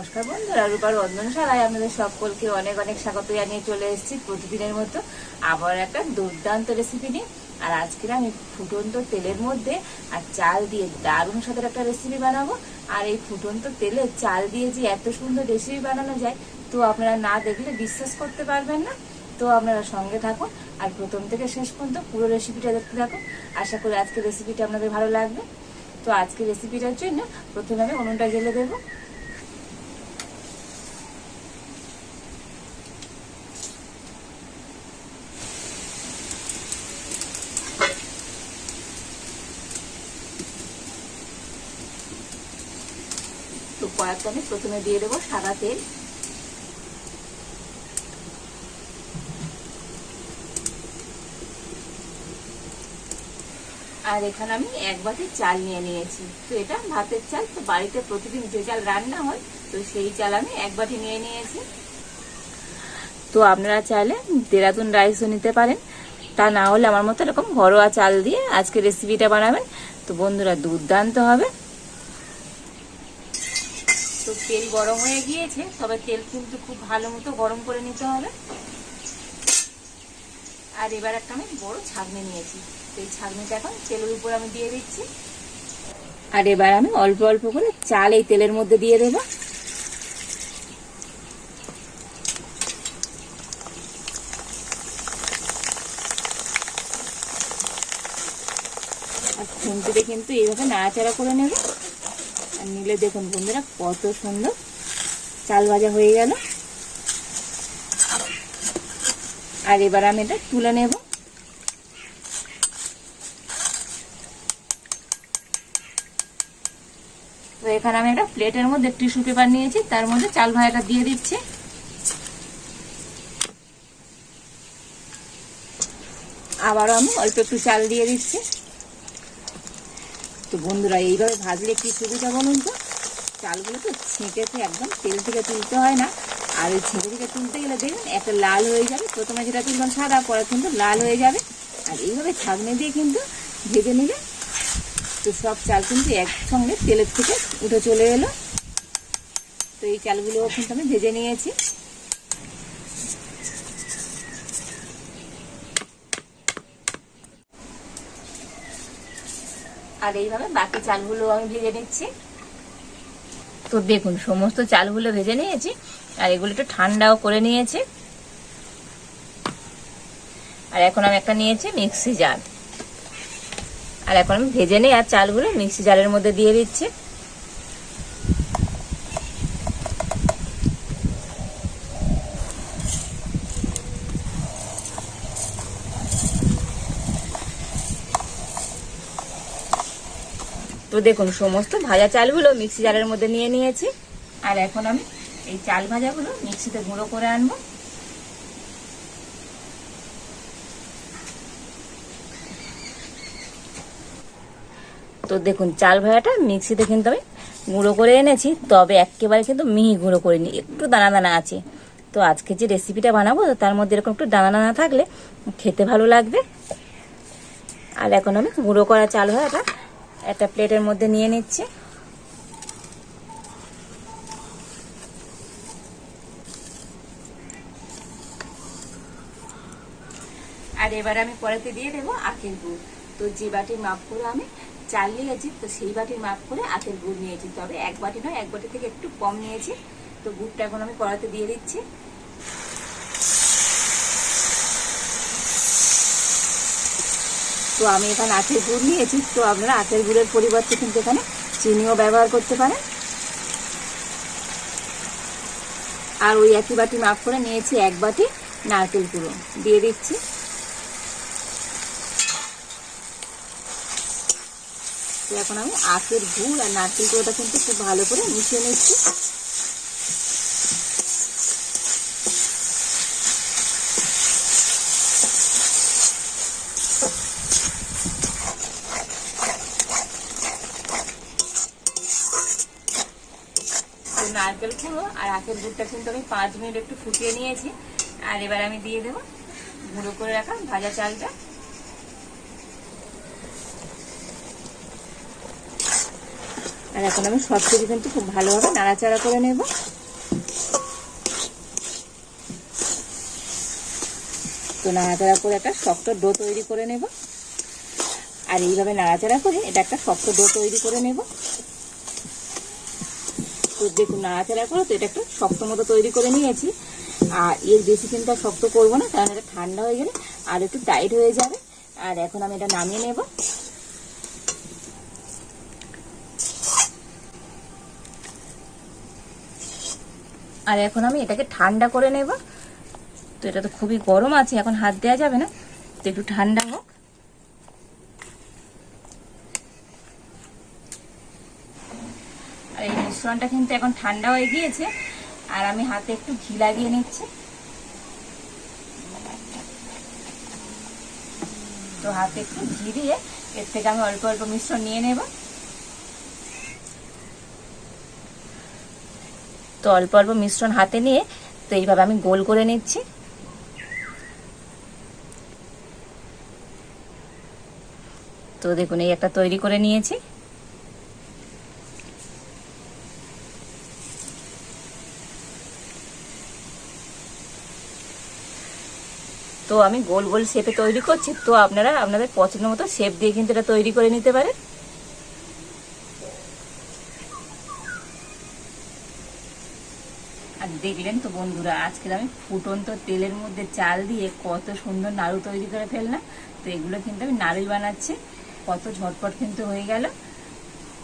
নমস্কার বন্ধুরা, রূপার রন্ধনশালায় আপনাদের সকলকে অনেক অনেক স্বাগত জানিয়ে চলে এসেছি প্রতিদিনের মতো আবার একটা দুর্দান্ত রেসিপি নিয়ে। আর আজকে আমি ফুটন্ত তেলের মধ্যে আর চাল দিয়ে দারুণ স্বাদের একটা রেসিপি বানাবো। আর এই ফুটন্ত তেলে চাল দিয়ে যে এত সুন্দর রেসিপি বানানো যায় তো আপনারা না দেখলে বিশ্বাস করতে পারবেন না। তো আপনারা সঙ্গে থাকুন আর প্রথম থেকে শেষ পর্যন্ত পুরো রেসিপিটা দেখতে থাকুন। আশা করি আজকের রেসিপিটা আপনাদের ভালো লাগবে। তো আজকে রেসিপিটার জন্য প্রথমে আমি উনুনটা জ্বেলে দেবো। তো কড়াতে আমি প্রথমে দিয়ে দেবো সাদা তেল। আর এখানে আমি এক বাটি চাল নিয়ে নিয়েছি। তো এটা ভাতের চাল, তো বাড়িতে প্রতিদিন যে চাল রান্না হয় তো সেই চাল আমি এক বাটি নিয়ে নিয়েছি। তো আপনারা চাইলে দেরাদুন রাইসও নিতে পারেন, তা না হলে আমার মতো এরকম ঘরোয়া চাল দিয়ে আজকে রেসিপিটা বানাবেন। তো বন্ধুরা দুর্দান্ত হবে। তো তেল গরম হয়ে গিয়েছে, তবে তেল কিন্তু খুব ভালো মতো গরম করে নিতে হবে। আর এবার একটা আমি বড় ছাঁকনি নিয়েছি, এই ছাঁকনিটা এখন তেলের উপর আমি দিয়ে দিচ্ছি। আর এবার আমি অল্প অল্প করে চাল এই তেলের মধ্যে দিয়ে দেব। আর খুন্তিতে কিন্তু এইভাবে নাড়াচাড়া করে নেব। আর নিলে দেখুন বন্ধুরা কত সুন্দর চাল ভাজা হয়ে গেল। আর এবার আমি এটা তুলে নেব। তো এখানে আমি একটা প্লেটের মধ্যে টিস্যু পেপার নিয়েছি, তার মধ্যে চাল ভাজাটা দিয়ে দিচ্ছি। আবারও আমি অল্প একটু চাল দিয়ে দিচ্ছি। তো বন্ধুরা এইভাবে ভাজলে কি সুবিধা বলুন তো, চালগুলো তো ছেঁকেতে একদম তেল থেকে তুলতে হয় না। আর ওই ছেঁকে থেকে তুলতে গেলে দেখবেন একটা লাল হয়ে যাবে, প্রথমে যেটা তুলবেন সাদা, পরে কিন্তু লাল হয়ে যাবে। আর এইভাবে ছাঁকনি দিয়ে কিন্তু ভেজে নিলে তো সব চাল কিন্তু একসঙ্গে তেলের থেকে উঠে চলে এলো। তো এই চালগুলো কিন্তু আমি ভেজে নিয়েছি। আর এইভাবে বাকি চালগুলো আমি ভেজে নিচ্ছি। তো দেখুন সমস্ত চালগুলো ভেজে নিয়েছি, আর এগুলো একটু ঠান্ডাও করে নিয়েছি। আর এখন আমি একটা নিয়েছি মিক্সি জার। আর এখন আমি ভেজে নিই আর চালগুলো মিক্সি জারের মধ্যে দিয়ে দিচ্ছি। তো দেখুন সমস্ত ভাজা চালগুলো মিক্সি জারের মধ্যে নিয়ে নিয়েছি। আর এখন আমি এই চাল ভাজাগুলো মিক্সিতে গুঁড়ো করে আনবো। তো দেখুন চাল ভাজাটা মিক্সিতে কিন্তু আমি গুঁড়ো করে এনেছি, তবে একেবারে কিন্তু মিহি গুঁড়ো করিনি, একটু দানা দানা আছে। তো আজকে যে রেসিপিটা বানাবো তার মধ্যে এরকম একটু দানা দানা থাকলে খেতে ভালো লাগবে। আর এখন আমি গুঁড়ো করা চাল ভাজাটা একটা প্লেটের মধ্যে নিয়ে নিচ্ছি। আর এবার আমি কড়াইতে দিয়ে দেবো আখের গুড়। তো যে বাটির মাপ করে আমি চাল নিয়েছি তো সেই বাটির মাপ করে আখের গুড় নিয়েছি, তবে এক বাটি নয়, এক বাটি থেকে একটু কম নিয়েছি। তো গুড়টা এখন আমি কড়াইতে দিয়ে দিচ্ছি। তো আমি এখানে আখের গুড় নিয়েছি, তো আপনারা আখের গুড়ের পরিবর্তে কিন্তু এখানে চিনিও ব্যবহার করতে পারেন। আর ওই একই বাটি মাপ করে নিয়েছি এক বাটি নারকেল গুঁড়ো, দিয়ে দিচ্ছি। তো এখন আমি আখের গুড় আর নারকেল গুঁড়োটা কিন্তু খুব ভালো করে মিশিয়ে নিচ্ছি। নারকেল গুঁড়ো আর আখের গুড়টা কিন্তু আমি 5 মিনিট একটু ফুটিয়ে নিয়েছি। আর এবার আমি দিয়ে দেবো গুঁড়ো করে রাখা ভাজা চালটা। আর এখন আমি সবকিছু কিন্তু খুব ভালোভাবে নাড়াচাড়া করে নেব। তো নাড়াচাড়া করে একটা শক্ত ডো তৈরি করে নেব। আর এইভাবে নাড়াচাড়া করে এটা একটা শক্ত ডো তৈরি করে নেব। তো দেখুন নাড়াচাড়া করে তো এটা একটা শক্ত মতো তৈরি করে নিয়েছি। আর এর বেশি কিন্তু শক্ত করবো না, কারণ এটা ঠান্ডা হয়ে গেলে আর একটু টাইট হয়ে যাবে। আর এখন আমি এটা নামিয়ে নেব। আর এখন আমি এটাকে ঠান্ডা করে নেব। তো এটা তো খুবই গরম আছে, এখন হাত দেওয়া যাবে না, তো একটু ঠান্ডা হোক। আর এই মিশ্রণটা কিন্তু এখন ঠান্ডা হয়ে গিয়েছে। আর আমি হাতে একটু ঘি লাগিয়ে নিচ্ছি। তো হাতে একটু ঘি দিয়ে এর থেকে আমি অল্প অল্প মিশ্রণ নিয়ে নেব। তো অল্প অল্প মিশ্রণ হাতে নিয়ে তো এইভাবে আমি গোল করে নিচ্ছি। তো দেখুন এই একটা তৈরি করে নিয়েছি। তো আমি গোল গোল শেপে তৈরি করছি, তো আপনারা আপনাদের পছন্দ মতো শেপ দিয়ে কিন্তু এটা তৈরি করে নিতে পারেন। আর দেখলেন তো বন্ধুরা, আজকে আমি ফুটন্ত তেলের মধ্যে চাল দিয়ে কত সুন্দর নাড়ু তৈরি করে ফেললাম। তো এগুলো কিন্তু আমি নাড়ুই বানাচ্ছি, কত ঝটপট কিন্তু হয়ে গেল।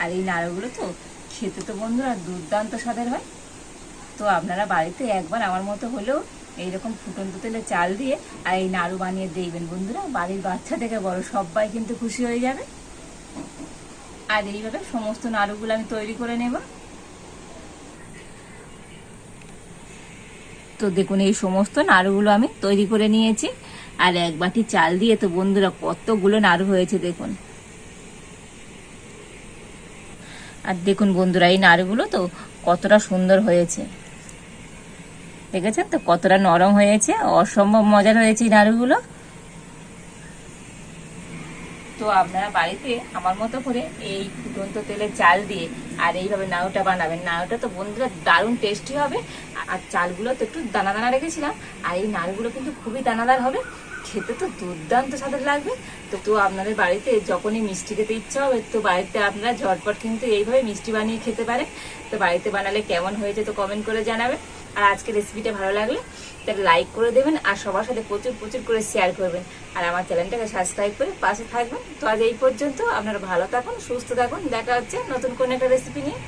আর এই নাড়ুগুলো তো খেতে তো বন্ধুরা দুর্দান্ত স্বাদের হয়। তো আপনারা বাড়িতে একবার আমার মতো হলেও এইরকম ফুটন্ত তেলে চাল দিয়ে আর এই নাড়ু বানিয়ে দেখবেন বন্ধুরা, বাড়ির বাচ্চা থেকে বড় সবাই কিন্তু খুশি হয়ে যাবে। আর এইভাবে সমস্ত নাড়ুগুলো আমি তৈরি করে নেব। তো দেখুন এই সমস্ত নাড়ুগুলো আমি তৈরি করে নিয়েছি। আর এক বাটি চাল দিয়ে তো বন্ধুরা কতগুলো নাড়ু হয়েছে দেখুন। আর দেখুন বন্ধুরা এই নাড়ুগুলো তো কতটা সুন্দর হয়েছে, দেখেছেন তো কতটা নরম হয়েছে, অসম্ভব মজার হয়েছে এই নাড়ুগুলো। তো আপনারা বাড়িতে আমার মতো করে এই ফুটন্ত তেলে চাল দিয়ে আর এইভাবে নাড়ুটা বানাবেন। নাড়ুটা তো বন্ধুরা দারুণ টেস্টি হবে। আর চালগুলো তো একটু দানা দানা রেখেছিলাম, আর এই নাড়ুগুলো কিন্তু খুবই দানাদার হবে, খেতে তো দুর্দান্ত স্বাদের লাগবে। তো আপনাদের বাড়িতে যখনই মিষ্টি খেতে ইচ্ছা হবে, তো বাড়িতে আপনারা ঝটপট কিন্তু এইভাবে মিষ্টি বানিয়ে খেতে পারেন। তো বাড়িতে বানালে কেমন হয়েছে তো কমেন্ট করে জানাবেন। আর আজকে রেসিপিটা ভালো লাগলে তাহলে লাইক করে দেবেন, আর সবার সাথে প্রচুর প্রচুর করে শেয়ার করবেন। আর আমার চ্যানেলটাকে সাবস্ক্রাইব করে পাশে থাকবেন। তো আজ এই পর্যন্ত, আপনারা ভালো থাকুন, সুস্থ থাকুন, দেখা হচ্ছে নতুন কোনো একটা রেসিপি নিয়ে।